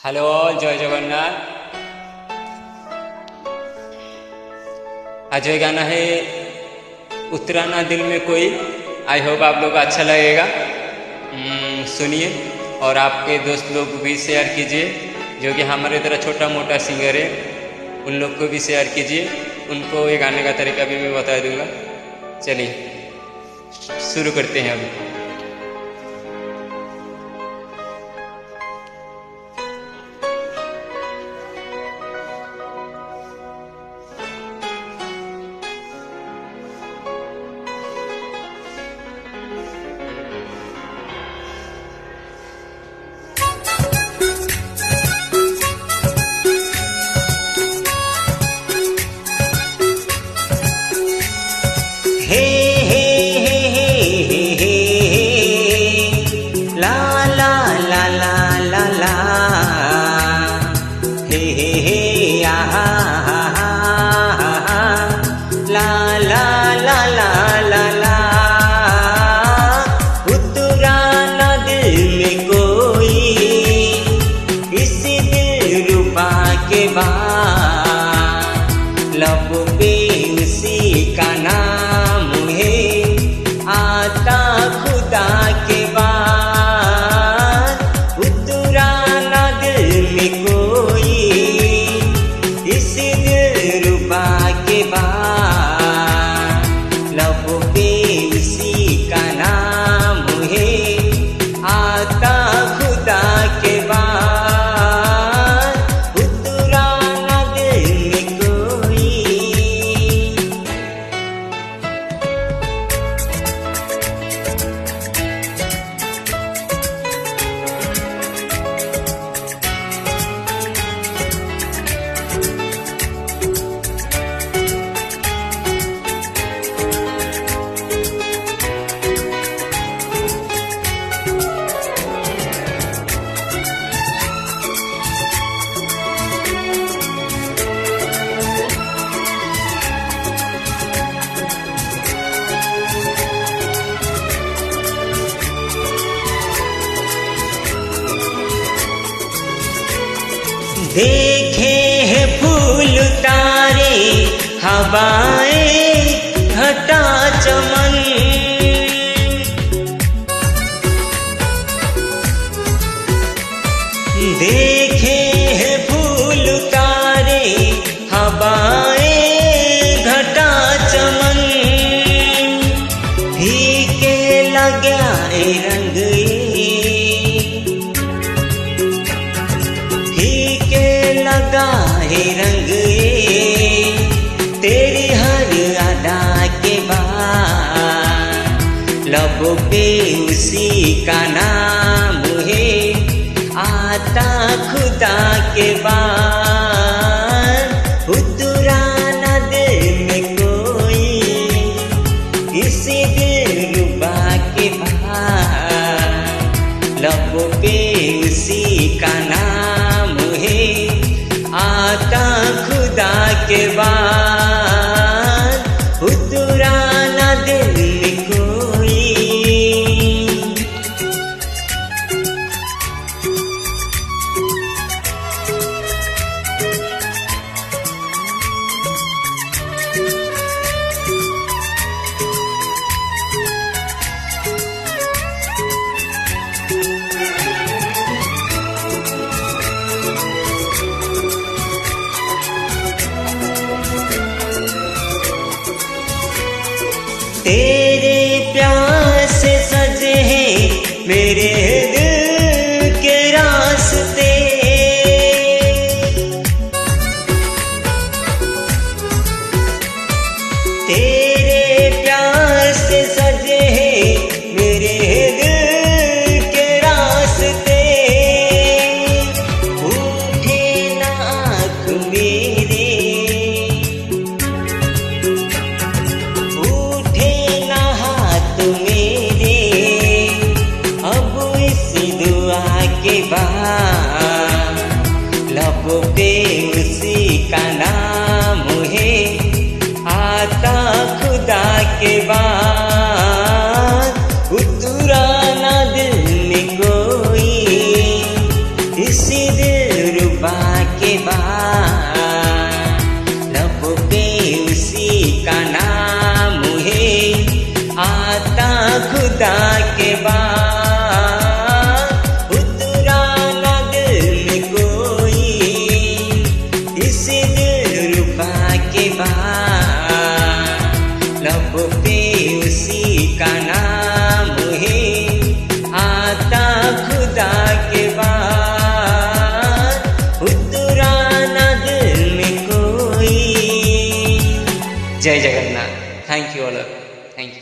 Hello all, जय जगन्नाथ। आज ये गाना है उतराना दिल में कोई। आई होप आप लोग को अच्छा लगेगा। सुनिए और आपके दोस्त लोग को भी शेयर कीजिए, जो कि हमारे तरह छोटा मोटा सिंगर है, उन लोग को भी शेयर कीजिए। उनको ये गाने का तरीका भी मैं बता दूंगा। चलिए शुरू करते हैं अभी। हे हे हे हे हे हे ला ला ला ला ला ला हे हे हे आहा हा हा ला ला ला ला ला ला उतरा ना दिल में कोई किसी दिलरुबा के बाद लब पे उसी का नाम आता खुदा के बाद उतरा ना दिल में कोई इस दिलरुबा के बाद लब पे उसी का नाम है आता खुदा के बाद उतरा ना दिल में कोई। देखे हैं फूल तारे हवाएं घटा चमन देखे हैं फूल तारे हवाएं घटा चमन फीके लगा रंग लगा है रंग तेरी हर अदा के बाद लब पे उसी का नाम है आता खुदा के बाद उतरा ना दिल में कोई किसी दिलरुबा के बाद लब पे उसी का नाम है आता खुदा के बाद उतरा ना दिल में कोई। तेरे प्यार से सजे हैं मेरे दिल के रास्ते तेरे प्यार से सजे हैं मेरे दिल के रास्ते उठे ना आँख मेरे तुम्हें बाद लब पे उसी का नाम है आता खुदा के बाद उतरा न दिल में कोई इस दिलरुबा के बाद लब पे उसी का नाम है आता खुदा के बाद उतरा न दिल में कोई। जय Jagannath. Thank you all. Thank you.